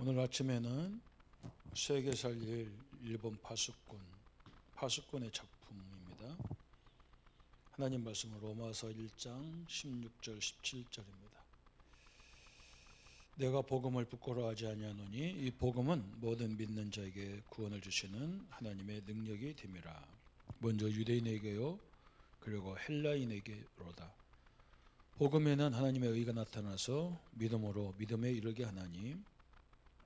오늘 아침에는 세계 살릴 일본 파수꾼의 작품입니다. 하나님 말씀은 로마서 1장 16절 17절입니다. 내가 복음을 부끄러워하지 아니하노니 이 복음은 모든 믿는 자에게 구원을 주시는 하나님의 능력이 됨이라. 먼저 유대인에게요 그리고 헬라인에게로다. 복음에는 하나님의 의가 나타나서 믿음으로 믿음에 이르게 하나니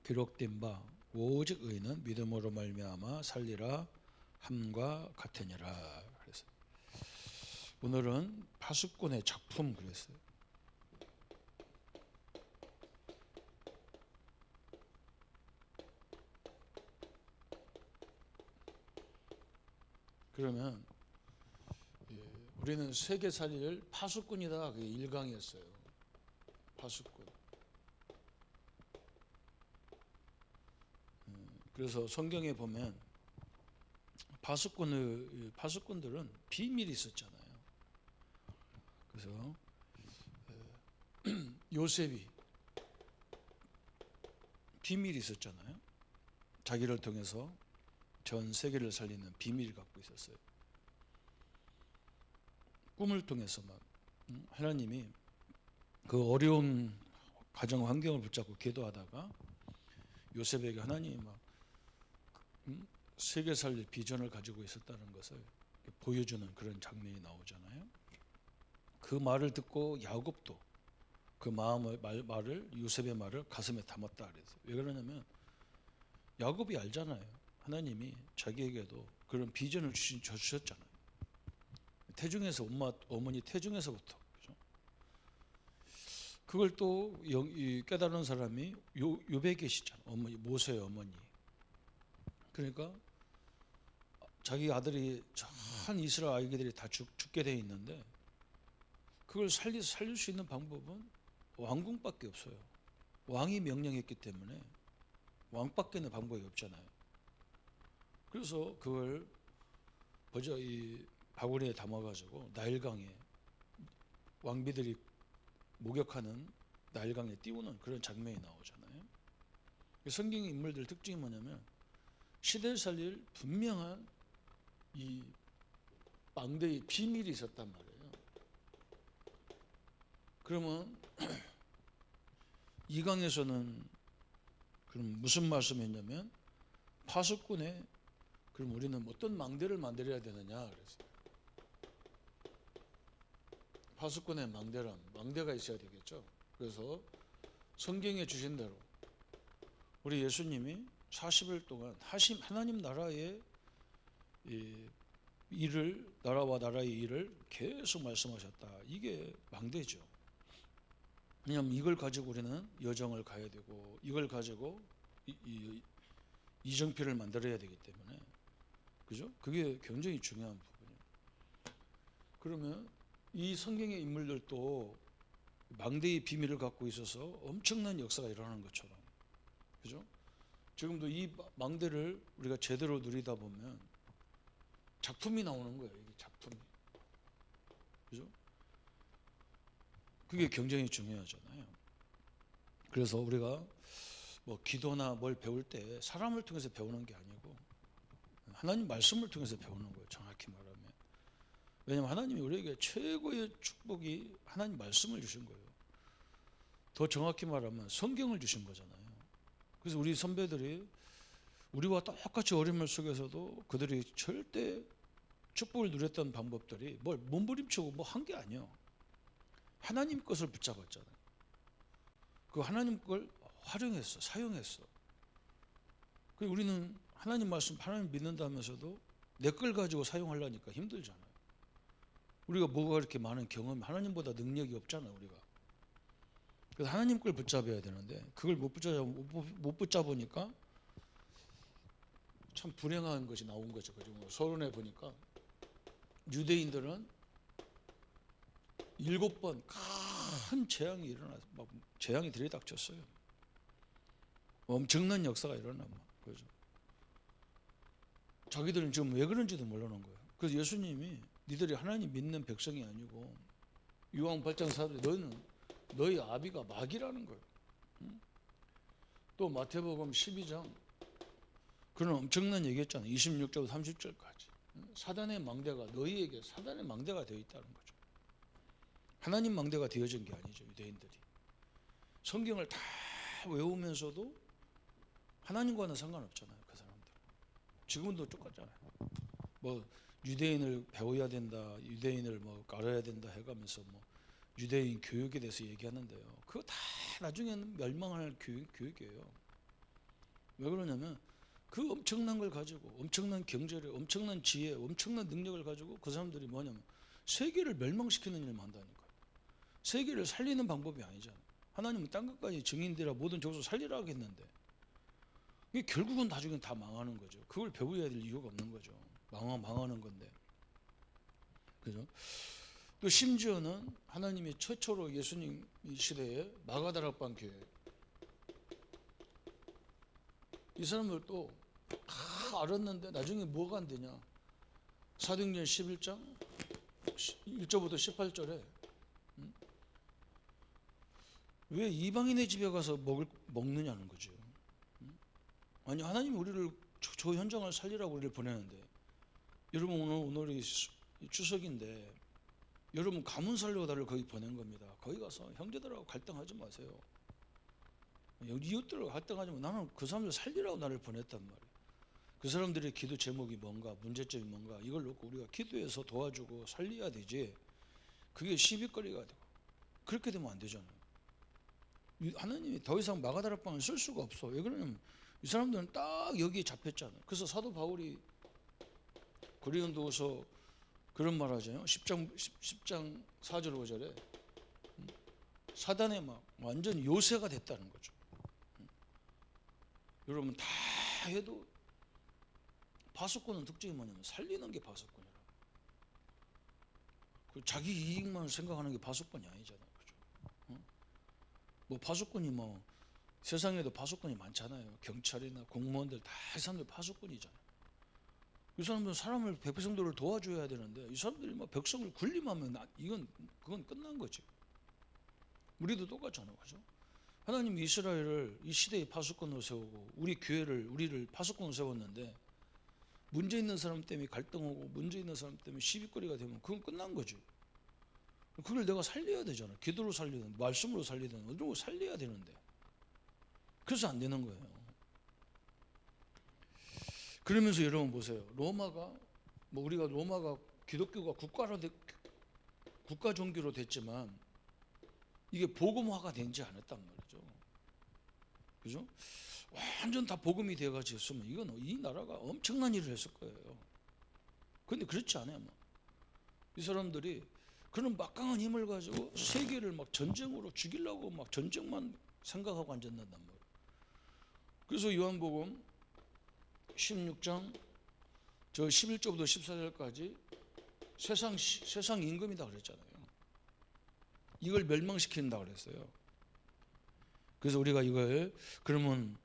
기록된 바 오직 의는 믿음으로 말미암아 살리라 함과 같으니라. 그래서 오늘은 파수꾼의 작품 그랬어요. 그러면 우리는 세계 살릴 파수꾼이다. 그게 1강이었어요. 파수꾼. 그래서 성경에 보면 파수꾼들은 비밀이 있었잖아요. 그래서 요셉이 비밀이 있었잖아요. 자기를 통해서 전 세계를 살리는 비밀을 갖고 있었어요. 꿈을 통해서 막 하나님이 그 어려운 가정 환경을 붙잡고 기도하다가 요셉에게 하나님이 막 세계 살릴 비전을 가지고 있었다는 것을 보여주는 그런 장면이 나오잖아요. 그 말을 듣고 야곱도 그 말을 요셉의 말을 가슴에 담았다 그랬어요. 왜 그러냐면 야곱이 알잖아요. 하나님이 자기에게도 그런 비전을 주셨잖아요. 태중에서 어머니 태중에서부터 그죠? 그걸 또 깨달은 사람이 욥에 계시잖아요. 어머니 모세의 어머니. 그러니까 자기 아들이 전 이스라엘 아이들이 다 죽게 돼 있는데 그걸 살릴 수 있는 방법은 왕궁밖에 없어요. 왕이 명령했기 때문에 왕밖에는 방법이 없잖아요. 그래서 그걸 먼저 이 바구니에 담아가지고 나일강에 왕비들이 목욕하는 나일강에 띄우는 그런 장면이 나오잖아요. 성경의 인물들 특징이 뭐냐면 시대를 살릴 분명한 이 망대의 비밀이 있었단 말이에요. 그러면 이 강에서는 그럼 무슨 말씀이었냐면 파수꾼의 그럼 우리는 어떤 망대를 만들어야 되느냐 그랬어요. 파수꾼의 망대가 있어야 되겠죠. 그래서 성경에 주신 대로 우리 예수님이 40일 동안 하나님 나라의 일을 나라와 나라의 일을 계속 말씀하셨다. 이게 망대죠. 왜냐하면 이걸 가지고 우리는 여정을 가야 되고 이걸 가지고 이정표를 만들어야 되기 때문에 그죠? 그게 굉장히 중요한 부분이에요. 그러면 이 성경의 인물들도 망대의 비밀을 갖고 있어서 엄청난 역사가 일어나는 것처럼 그죠? 지금도 이 망대를 우리가 제대로 누리다 보면 작품이 나오는 거예요. 이게 작품이. 그죠? 그게 굉장히 중요하잖아요. 그래서 우리가 뭐 기도나 뭘 배울 때 사람을 통해서 배우는 게 아니고 하나님 말씀을 통해서 배우는 거예요. 정확히 말하면. 왜냐하면 하나님이 우리에게 최고의 축복이 하나님 말씀을 주신 거예요. 더 정확히 말하면 성경을 주신 거잖아요. 그래서 우리 선배들이 우리와 똑같이 어려움 속에서도 그들이 절대 축복을 누렸던 방법들이 뭘 몸부림치고 뭐 한 게 아니에요. 하나님 것을 붙잡았잖아요. 그 하나님 걸 활용했어, 사용했어. 그리고 우리는 하나님 말씀, 하나님 믿는다면서도 내 걸 가지고 사용하려니까 힘들잖아요. 우리가 뭐가 그렇게 많은 경험이 하나님보다 능력이 없잖아요, 우리가. 그래서 하나님 걸 붙잡아야 되는데 그걸 못 붙잡으니까 참 불행한 것이 나온 거죠. 그죠? 서론에 보니까 유대인들은 7번 큰 재앙이 일어나서 막 재앙이 들이닥쳤어요. 엄청난 역사가 일어나 막 그죠? 자기들은 지금 왜 그런지도 모르는 거예요. 그래서 예수님이 니들이 하나님 믿는 백성이 아니고 요한 8장 4절에 너희 아비가 마귀라는 거예요. 또 마태복음 12장 그런 엄청난 얘기했잖아요. 26절부터 30절까지. 사단의 망대가 너희에게 사단의 망대가 되어 있다는 거죠. 하나님 망대가 되어진 게 아니죠. 유대인들이 성경을 다 외우면서도 하나님과는 상관없잖아요. 그 사람들 지금도 똑같잖아요. 뭐 유대인을 배워야 된다, 유대인을 뭐 깔아야 된다 해가면서 뭐 유대인 교육에 대해서 얘기하는데요. 그거 다 나중에는 멸망할 교육이에요. 왜 그러냐면 그 엄청난 걸 가지고 엄청난 경제력, 엄청난 지혜, 엄청난 능력을 가지고 그 사람들이 뭐냐면 세계를 멸망시키는 일을 한다니까요. 세계를 살리는 방법이 아니잖아요. 하나님은 땅 끝까지 증인되라 모든 족속 살리라 하겠는데 이게 결국은 나중에 다 망하는 거죠. 그걸 배워야 될 이유가 없는 거죠. 망하는 건데. 그죠? 또 심지어는 하나님이 최초로 예수님 시대에 마가다락방 교회 이 사람들도 다 알았는데 나중에 뭐가 안 되냐? 사도행전 11장 1절부터 18절에 왜 이방인의 집에 가서 먹느냐는 거죠. 아니 하나님이 우리를 저 현장을 살리라고 우리를 보내는데 여러분 오늘이 추석인데 여러분 가문 살려고 나를 거기 보낸 겁니다. 거기 가서 형제들하고 갈등하지 마세요. 이웃들하고 갈등하지 마. 나는 그 사람들 살리라고 나를 보냈단 말이에요. 그 사람들의 기도 제목이 뭔가 문제점이 뭔가 이걸 놓고 우리가 기도해서 도와주고 살려야 되지 그게 시비거리가 되고 그렇게 되면 안 되잖아요. 하나님이 더 이상 마가다락방을 쓸 수가 없어. 왜 그러냐면 이 사람들은 딱 여기에 잡혔잖아요. 그래서 사도 바울이 고린도후서 그런 말 하잖아요. 10장 4절 5절에 사단의 막 완전 요새가 됐다는 거죠. 여러분 다 해도 파수꾼은 특징이 뭐냐면 살리는 게 파수꾼이라. 그 자기 이익만 생각하는 게 파수꾼이 아니잖아요. 그죠? 뭐 파수꾼이 뭐 세상에도 파수꾼이 많잖아요. 경찰이나 공무원들 다 이 사람들 파수꾼이잖아요. 이 사람들은 사람을 백성들을 도와줘야 되는데 이 사람들이 뭐 백성을 군림하면 그건 끝난 거지. 우리도 똑같잖아요. 그죠? 하나님이 이스라엘을 이 시대의 파수꾼으로 세우고 우리를 파수꾼으로 세웠는데 문제 있는 사람 때문에 갈등하고 문제 있는 사람 때문에 시비거리가 되면 그건 끝난 거지. 그걸 내가 살려야 되잖아. 기도로 살리든 말씀으로 살리든 어디로 살려야 되는데 그래서 안 되는 거예요. 그러면서 여러분 보세요. 우리가 로마가 기독교가 국가 종교로 됐지만 이게 복음화가 되지 않았단 말이죠. 그죠? 완전 다 복음이 되어가지고 있으면 이건 이 나라가 엄청난 일을 했을 거예요. 그런데 그렇지 않아요. 이 사람들이 그런 막강한 힘을 가지고 세계를 막 전쟁으로 죽이려고 막 전쟁만 생각하고 앉았단 말이에요. 그래서 요한복음 16장 저 11절부터 14절까지 세상 임금이다 그랬잖아요. 이걸 멸망시킨다 그랬어요. 그래서 우리가 이걸 그러면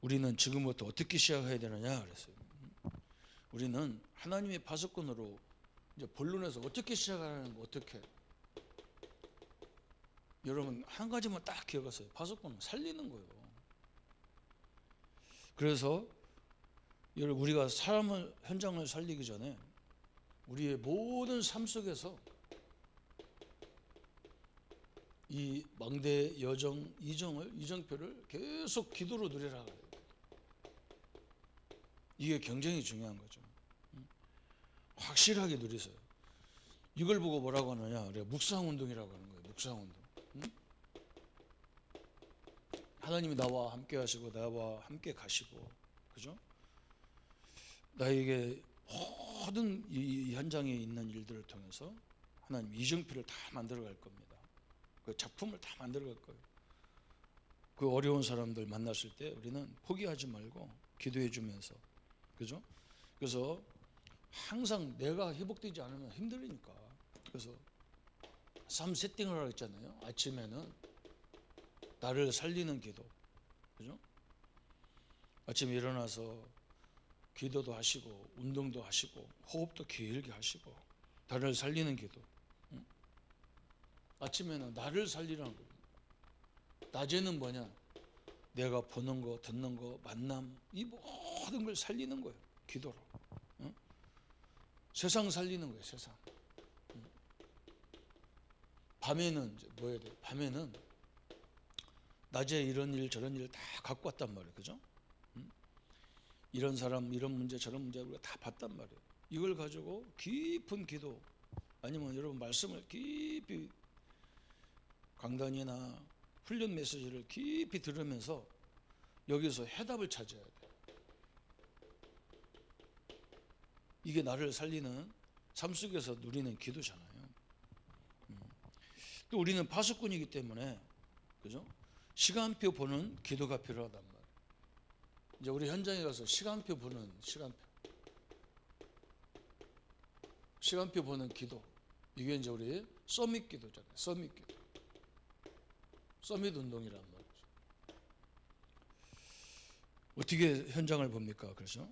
우리는 지금부터 어떻게 시작해야 되느냐 그랬어요. 우리는 하나님의 파수꾼으로 이제 본론에서 어떻게 시작하는 거 어떻게? 여러분 한 가지만 딱 기억하세요. 파수꾼은 살리는 거예요. 그래서 여러분 우리가 현장을 살리기 전에 우리의 모든 삶 속에서 이 망대 이정표를 계속 기도로 누리라 그래요. 이게 굉장히 중요한 거죠. 확실하게 누리세요. 이걸 보고 뭐라고 하느냐? 우리가 묵상운동이라고 하는 거예요. 묵상운동. 하나님이 나와 함께 하시고 나와 함께 가시고, 그죠? 나에게 모든 이 현장에 있는 일들을 통해서 하나님 이정표를 다 만들어 갈 겁니다. 그 작품을 다 만들어 갈 거예요. 그 어려운 사람들 만났을 때 우리는 포기하지 말고 기도해 주면서, 그죠? 그래서 항상 내가 회복되지 않으면 힘들으니까. 그래서 삶 세팅을 하라 했잖아요. 아침에는 나를 살리는 기도, 그죠? 아침에 일어나서 기도도 하시고 운동도 하시고 호흡도 길게 하시고 나를 살리는 기도. 아침에는 나를 살리라는 거예요. 낮에는 뭐냐? 내가 보는 거, 듣는 거, 만남, 이 모든 걸 살리는 거예요. 기도로. 응? 세상 살리는 거예요. 세상. 밤에는 이제 뭐 해야 돼? 밤에는 낮에 이런 일 저런 일 다 갖고 왔단 말이에요. 그죠? 이런 사람 이런 문제 저런 문제 우리가 다 봤단 말이에요. 이걸 가지고 깊은 기도 아니면 여러분 말씀을 깊이 강단이나 훈련 메시지를 깊이 들으면서 여기서 해답을 찾아야 돼. 이게 나를 살리는 삶 속에서 누리는 기도잖아요. 또 우리는 파수꾼이기 때문에 그죠? 시간표 보는 기도가 필요하단 말이에요. 이제 우리 현장에 가서 시간표 보는 시간표 보는 기도. 이게 이제 우리 서밋 기도잖아요. 서밋 기도. 서밋 운동이란 말이죠. 어떻게 현장을 봅니까? 그래서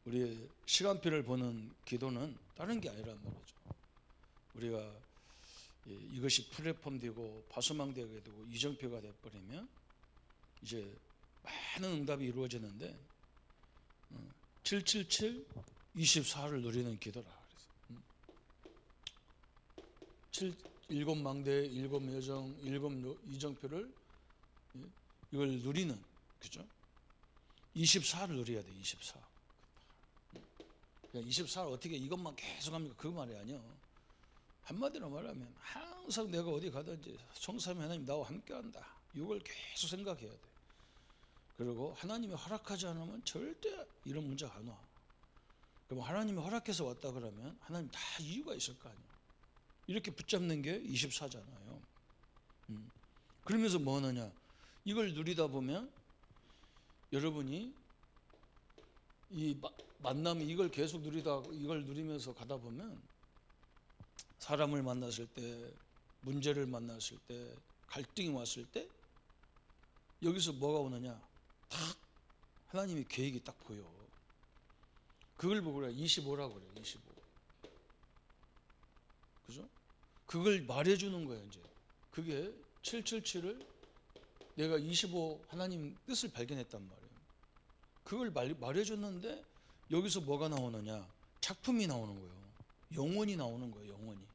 우리 시간표를 보는 기도는 다른 게 아니란 말이죠. 우리가 이것이 플랫폼되고 파수망되게 되고 이정표가 돼버리면 이제 많은 응답이 이루어지는데 777 24를 누리는 기도라 그래서 7 망대, 7 여정, 7 이정표를 이걸 누리는 그죠? 24를 누려야 돼. 24. 24를 어떻게 이것만 계속 합니까? 그 말이 아니요. 한마디로 말하면 항상 내가 어디 가든지 성삼위 하나님 나와 함께한다. 이걸 계속 생각해야 돼. 그리고 하나님이 허락하지 않으면 절대 이런 문제가 안 와. 그럼 하나님이 허락해서 왔다 그러면 하나님 다 이유가 있을 거 아니에요. 이렇게 붙잡는 게 24잖아요. 그러면서 뭐 하느냐? 이걸 누리다 보면 여러분이 이 만남이 이걸 계속 누리다 이걸 누리면서 가다 보면 사람을 만났을 때 문제를 만났을 때 갈등이 왔을 때 여기서 뭐가 오느냐? 딱 하나님의 계획이 딱 보여. 그걸 보고 그래 25라고 그래 25. 그죠? 그걸 말해주는 거예요 이제. 그게 777을 내가 25 하나님 뜻을 발견했단 말이에요. 그걸 말해줬는데 여기서 뭐가 나오느냐? 작품이 나오는 거예요. 영원이 나오는 거예요. 영원이.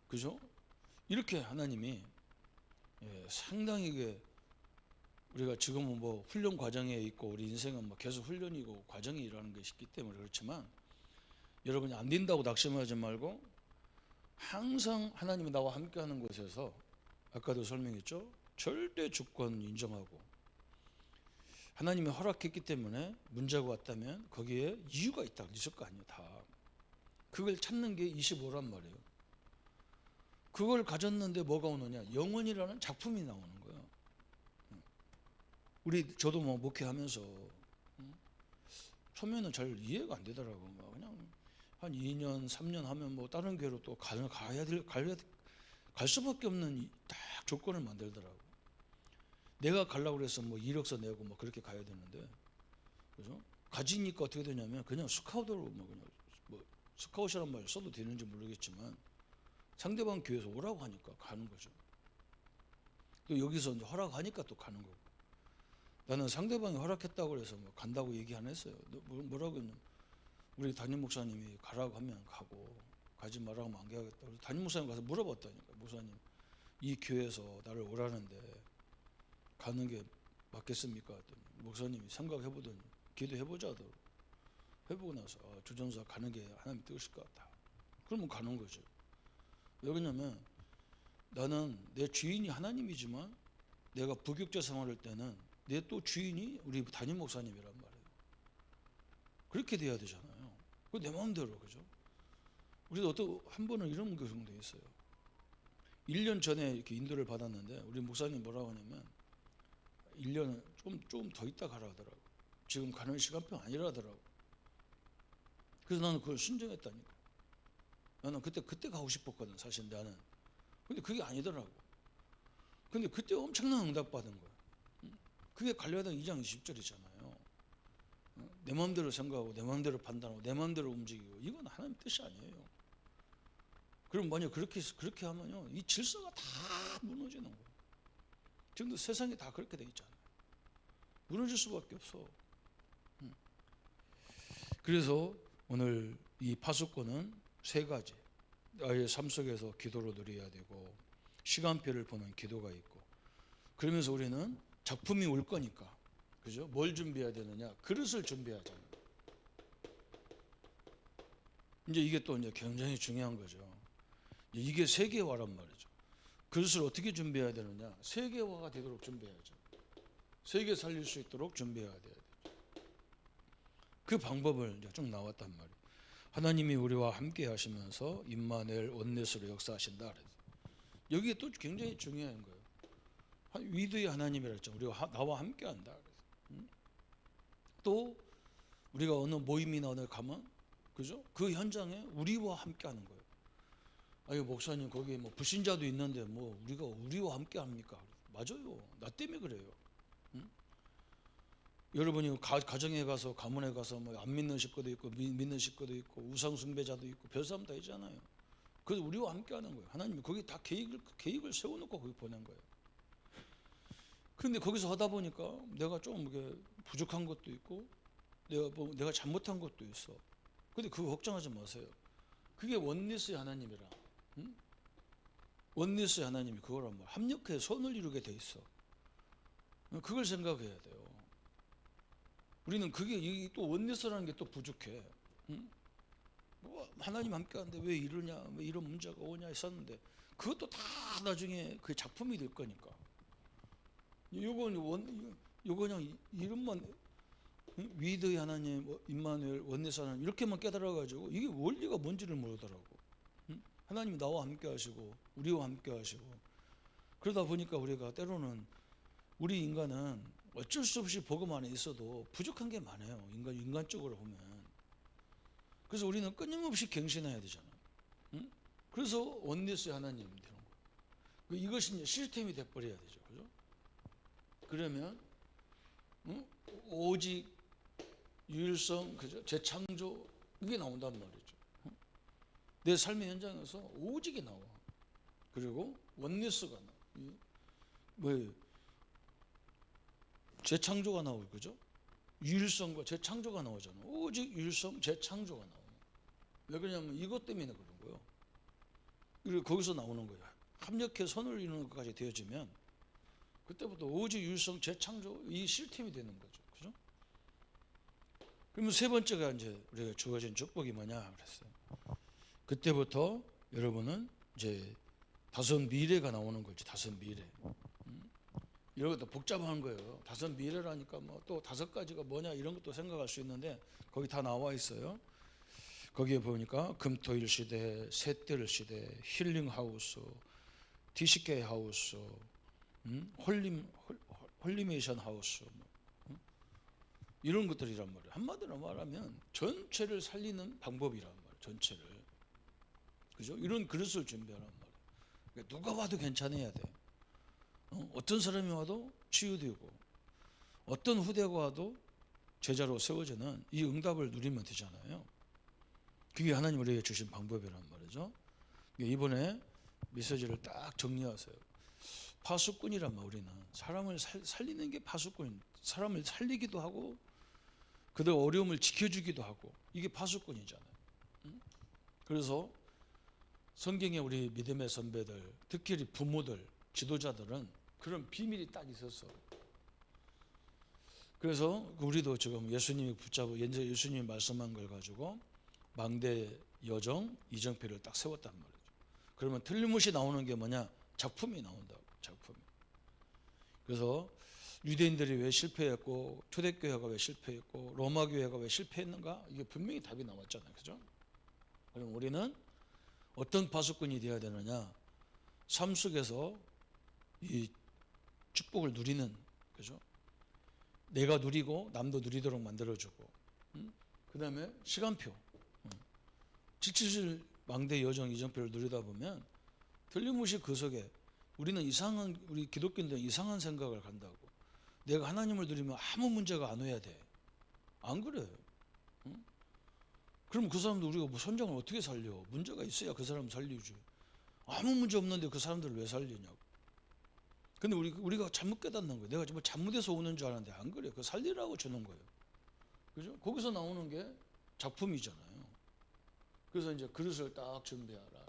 그죠? 이렇게 하나님이 상당히 우리가 지금은 뭐 훈련 과정에 있고 우리 인생은 뭐 계속 훈련이고 과정이 일어나는 것이 있기 때문에 그렇지만 여러분이 안 된다고 낙심하지 말고 항상 하나님이 나와 함께하는 곳에서 아까도 설명했죠. 절대 주권 인정하고 하나님이 허락했기 때문에 문제가 왔다면 거기에 이유가 있을 거 아니에요. 다. 그걸 찾는 게 25란 말이에요. 그걸 가졌는데 뭐가 오느냐? 영혼이라는 작품이 나오는 거예요. 저도 뭐 목회하면서 처음에는 잘 이해가 안 되더라고요. 그냥 한 2년, 3년 하면 뭐 다른 교회로 또 갈 수밖에 없는 딱 조건을 만들더라고. 내가 가려고 그래서 뭐 이력서 내고 뭐 그렇게 가야 되는데, 그죠? 가지니까 어떻게 되냐면 그냥 스카우트로 뭐 스카웃이란 말 써도 되는지 모르겠지만 상대방 교회에서 오라고 하니까 가는 거죠. 또 여기서 이제 허락하니까 또 가는 거고. 나는 상대방이 허락했다고 해서 뭐 간다고 얘기 안 했어요. 뭐라고 했냐면 우리 담임 목사님이 가라고 하면 가고 가지 말라고 하면 안 가겠다. 그래서 담임 목사님 가서 물어봤다니까. 목사님 이 교회에서 나를 오라는데 가는 게 맞겠습니까? 했더니 목사님이 생각해보더니 기도해보자 하더라고. 해보고 나서 주전사 가는 게 하나님 뜻일 것 같다. 그러면 가는 거죠. 왜 그러냐면 나는 내 주인이 하나님이지만 내가 부교육자 생활할 때는 내 또 주인이 우리 담임 목사님이란 말이에요. 그렇게 돼야 되잖아요. 그 내 마음대로 그죠? 우리도 한 번은 이런 경우도 있어요. 1년 전에 이렇게 인도를 받았는데 우리 목사님 뭐라고 하냐면 1년 좀 더 있다 가라 하더라고. 지금 가는 시간표 아니라 하더라고. 그래서 나는 그걸 순종했다니까. 나는 그때 가고 싶었거든 사실 나는. 근데 그게 아니더라고. 근데 그때 엄청난 응답 받은 거야. 그게 갈라디아 2장 20절이잖아요. 내 마음대로 생각하고 내 마음대로 판단하고 내 마음대로 움직이고 이건 하나님 뜻이 아니에요. 그럼 만약 그렇게 하면요, 이 질서가 다 무너지는 거예요. 지금도 세상이 다 그렇게 돼 있잖아요. 무너질 수밖에 없어. 그래서 오늘 이 파수꾼은 세 가지. 아이의 삶 속에서 기도로 누려야 되고, 시간표를 보는 기도가 있고, 그러면서 우리는 작품이 올 거니까, 그죠? 뭘 준비해야 되느냐? 그릇을 준비하잖아요. 이제 이게 또 이제 굉장히 중요한 거죠. 이게 세계화란 말이죠. 그릇을 어떻게 준비해야 되느냐? 세계화가 되도록 준비해야죠. 세계 살릴 수 있도록 준비해야 돼요. 그 방법을 이제 쭉 나왔단 말이에요. 하나님이 우리와 함께 하시면서 임마누엘 온넷으로 역사하신다. 그래서 여기에 또 굉장히 중요한 거예요. 위드의 하나님이라 했죠. 우리가 나와 함께 한다. 그래서 또 우리가 어느 모임이나 어느 가면, 그죠? 그 현장에 우리와 함께 하는 거예요. 아유, 목사님, 거기 뭐 불신자도 있는데 뭐 우리와 함께 합니까? 맞아요. 나 때문에 그래요. 응? 여러분이 가정에 가서, 가문에 가서 뭐 안 믿는 식구도 있고 믿는 식구도 있고 우상 숭배자도 있고 별 사람 다 있잖아요. 그래서 우리와 함께 하는 거예요. 하나님이 거기 다 계획을 세워놓고 거기 보낸 거예요. 그런데 거기서 하다 보니까 내가 좀 이게 부족한 것도 있고 내가 잘못한 것도 있어. 근데 그거 걱정하지 마세요. 그게 원리스의 하나님이라. 응? 원리스의 하나님이 그거란 말이야. 합력해 선을 이루게 돼 있어. 그걸 생각해야 돼요. 우리는 그게 또 원리스라는 게 또 부족해. 응? 뭐 하나님 함께하는데 왜 이러냐, 왜 이런 문제가 오냐 했었는데 그것도 다 나중에 그 작품이 될 거니까. 요건 그냥 이름만 위드의 하나님, 임마누엘, 원리스 하나님 이렇게만 깨달아가지고 이게 원리가 뭔지를 모르더라고. 응? 하나님이 나와 함께하시고 우리와 함께하시고 그러다 보니까 우리가 때로는 우리 인간은 어쩔 수 없이 복음 안에 있어도 부족한 게 많아요. 인간적으로 보면. 그래서 우리는 끊임없이 갱신해야 되잖아요. 응? 그래서 원리스의 하나님 되는 거예요. 이것이 이제 시스템이 돼버려야 되죠. 그죠? 그러면 응? 오직 유일성, 그죠? 재창조 이게 나온단 말이죠. 응? 내 삶의 현장에서 오직이 나와. 그리고 원리스가 나와. 뭐예요? 재창조가 나오고, 그죠? 유일성과 재창조가 나오잖아. 오직 유일성, 재창조가 나오는. 왜 그러냐면 이것 때문에 그런 거예요. 그리고 거기서 나오는 거예요. 합력해 선을 이루는 것까지 되어지면 그때부터 오직 유일성, 재창조 이 시스템이 되는 거죠. 그죠? 그러면 세 번째가 이제 우리가 주어진 축복이 뭐냐 그랬어요. 그때부터 여러분은 이제 다섯 미래가 나오는 거지. 다섯 미래. 이런 것도 복잡한 거예요. 다섯 미래라니까 뭐 또 다섯 가지가 뭐냐 이런 것도 생각할 수 있는데 거기 다 나와 있어요. 거기에 보니까 금토일 시대, 셋들 시대, 힐링 하우스, 디시케 하우스, 홀리메이션 하우스 이런 것들이란 말이에요. 한마디로 말하면 전체를 살리는 방법이란 말이에요. 전체를. 그죠? 이런 그릇을 준비하란 말이에요. 그러니까 누가 와도 괜찮아야 돼. 어떤 사람이 와도 치유되고 어떤 후대가 와도 제자로 세워지는 이 응답을 누리면 되잖아요. 그게 하나님 우리에게 주신 방법이란 말이죠. 이번에 메시지를 딱 정리하세요. 파수꾼이란 말 우리는 사람을 살리는 게 파수꾼. 사람을 살리기도 하고 그들 어려움을 지켜주기도 하고 이게 파수꾼이잖아요. 그래서 성경에 우리 믿음의 선배들, 특히 부모들, 지도자들은 그런 비밀이 딱 있었어. 그래서 우리도 지금 예수님이 붙잡고 예수님이 말씀한 걸 가지고 망대 여정 이정표를 딱 세웠단 말이죠. 그러면 틀림없이 나오는 게 뭐냐? 작품이 나온다고. 작품이. 그래서 유대인들이 왜 실패했고 초대교회가 왜 실패했고 로마 교회가 왜 실패했는가? 이게 분명히 답이 나왔잖아요. 그죠? 그럼 우리는 어떤 파수꾼이 되어야 되느냐? 삶 속에서 이 축복을 누리는, 그죠? 내가 누리고 남도 누리도록 만들어주고, 그 다음에 시간표, 777 망대 여정 이정표를 누리다 보면 틀림없이 그 속에 우리는 우리 기독교인들은 이상한 생각을 간다고. 내가 하나님을 누리면 아무 문제가 안 와야 돼. 안 그래요. 그럼 그 사람들 우리가 뭐 선장을 어떻게 살려? 문제가 있어야 그 사람 살리지. 아무 문제 없는데 그 사람들을 왜 살리냐고. 근데 우리가 잘못 깨닫는 거예요. 내가 정말 잘못해서 오는 줄 알았는데 안 그래요. 그 살리라고 주는 거예요. 그죠? 거기서 나오는 게 작품이잖아요. 그래서 이제 그릇을 딱 준비하라.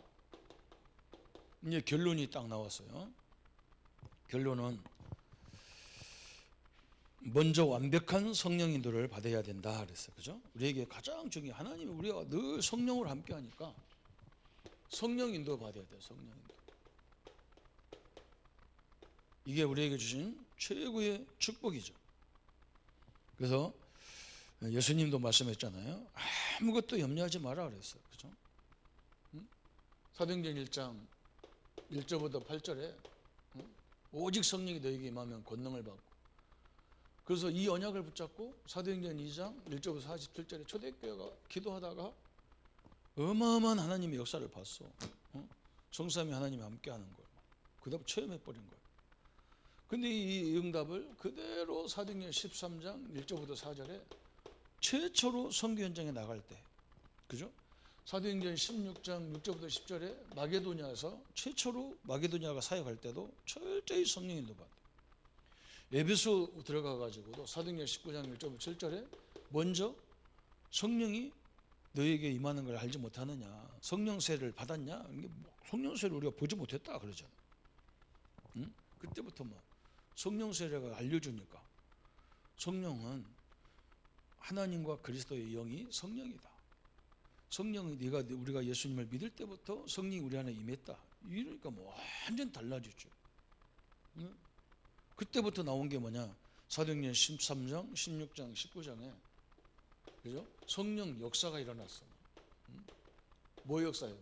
이제 결론이 딱 나왔어요. 결론은 먼저 완벽한 성령 인도를 받아야 된다 그랬어요. 그죠? 우리에게 가장 중요한 하나님이 우리가 늘 성령으로 함께 하니까 성령 인도 받아야 돼요. 성령 인도. 이게 우리에게 주신 최고의 축복이죠. 그래서 예수님도 말씀했잖아요. 아무것도 염려하지 마라 그랬어요. 그죠? 사도행전 1장 1절부터 8절에 오직 성령이 너에게 임하면 권능을 받고, 그래서 이 언약을 붙잡고 사도행전 2장 1절부터 47절에 초대교회가 기도하다가 어마어마한 하나님의 역사를 봤어. 성삼위 하나님이 함께하는 거예요. 그다음 체험해버린 거예요. 근데 이 응답을 그대로 사도행전 13장 1절부터 4절에 최초로 선교 현장에 나갈 때, 그죠? 사도행전 16장 6절부터 10절에 마게도냐에서 최초로 마게도냐가 사역할 때도 철저히 성령 인도 받아요. 에베소 들어가 가지고도 사도행전 19장 1절부터 7절에 먼저 성령이 너에게 임하는 걸 알지 못하느냐, 성령세를 받았냐, 성령세를 우리가 보지 못했다 그러잖아요. 그때부터 뭐 성령세례가 알려주니까 성령은 하나님과 그리스도의 영이 성령이다. 성령이 우리가 예수님을 믿을 때부터 성령이 우리 안에 임했다. 이러니까 뭐 완전 달라지죠. 그때부터 나온 게 뭐냐? 사도행전 13장, 16장, 19장에 그죠? 성령 역사가 일어났어. 뭐 역사예요?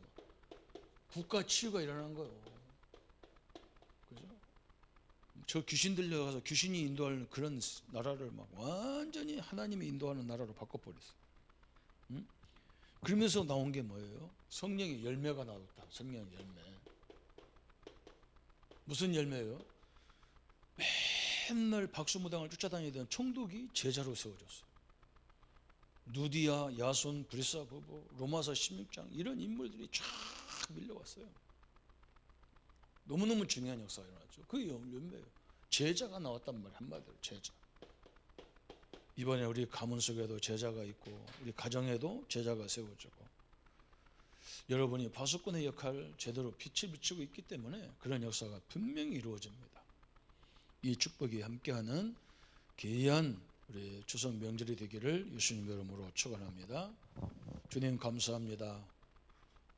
국가 치유가 일어난 거예요. 그죠? 저 귀신 들려가서 귀신이 인도하는 그런 나라를 막 완전히 하나님이 인도하는 나라로 바꿔버렸어. 그러면서 나온 게 뭐예요? 성령의 열매가 나왔다. 성령의 열매. 무슨 열매예요? 맨날 박수무당을 쫓아다니던 총독이 제자로 세워졌어요. 누디아, 야손, 브리사 부부, 로마서 16장 이런 인물들이 쫙 밀려왔어요. 너무너무 중요한 역사가 일어났죠. 그게 열매예요. 제자가 나왔단 말이에요. 한마디로 제자. 이번에 우리 가문 속에도 제자가 있고 우리 가정에도 제자가 세워지고, 여러분이 파수꾼의 역할을 제대로 빛을 비추고 있기 때문에 그런 역사가 분명히 이루어집니다. 이 축복이 함께하는 귀한 우리 추석 명절이 되기를 예수님 이름으로 축원합니다. 주님 감사합니다.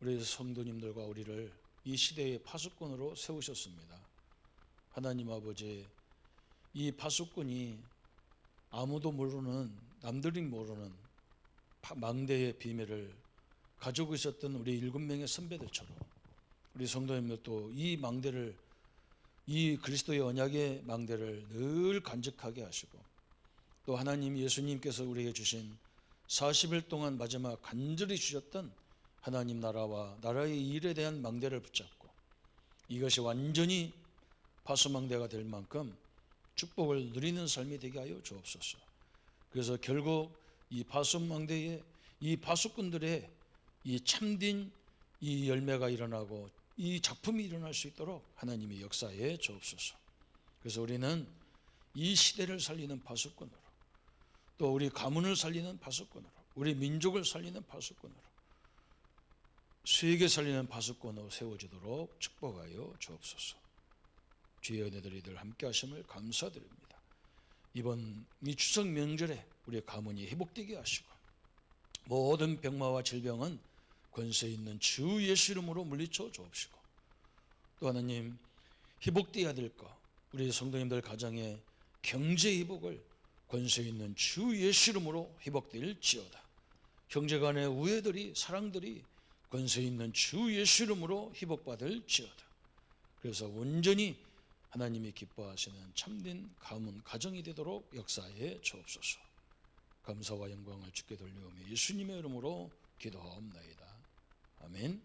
우리 성도님들과 우리를 이 시대의 파수꾼으로 세우셨습니다. 하나님 아버지, 이 파수꾼이 아무도 모르는, 남들이 모르는 망대의 비밀을 가지고 있었던 우리 7명의 선배들처럼 우리 성도님들도 이 망대를, 이 그리스도의 언약의 망대를 늘 간직하게 하시고, 또 하나님 예수님께서 우리에게 주신 40일 동안 마지막 간절히 주셨던 하나님 나라와 나라의 일에 대한 망대를 붙잡고 이것이 완전히 파수망대가 될 만큼 축복을 누리는 삶이 되게 하여 주옵소서. 그래서 결국 이 파수망대의 이 파수꾼들의 이 참된 이 열매가 일어나고 이 작품이 일어날 수 있도록 하나님이 역사에 주옵소서. 그래서 우리는 이 시대를 살리는 파수꾼으로, 또 우리 가문을 살리는 파수꾼으로, 우리 민족을 살리는 파수꾼으로, 세계 살리는 파수꾼으로 세워지도록 축복하여 주옵소서. 주의 은혜들이 늘 함께 하심을 감사드립니다. 이번 이 추석 명절에 우리 가문이 회복되게 하시고 모든 병마와 질병은 권세 있는 주 예수 이름으로 물리쳐 주옵시고, 또 하나님 회복되어야 될 것, 우리 성도님들 가정의 경제 회복을 권세 있는 주 예수 이름으로 회복될지어다. 형제간의 우애들이, 사랑들이 권세 있는 주 예수 이름으로 회복받을지어다. 그래서 온전히 하나님이 기뻐하시는 참된 가문 가정이 되도록 역사에 주옵소서. 감사와 영광을 주께 돌리오며 예수님의 이름으로 기도하옵나이다. 아멘.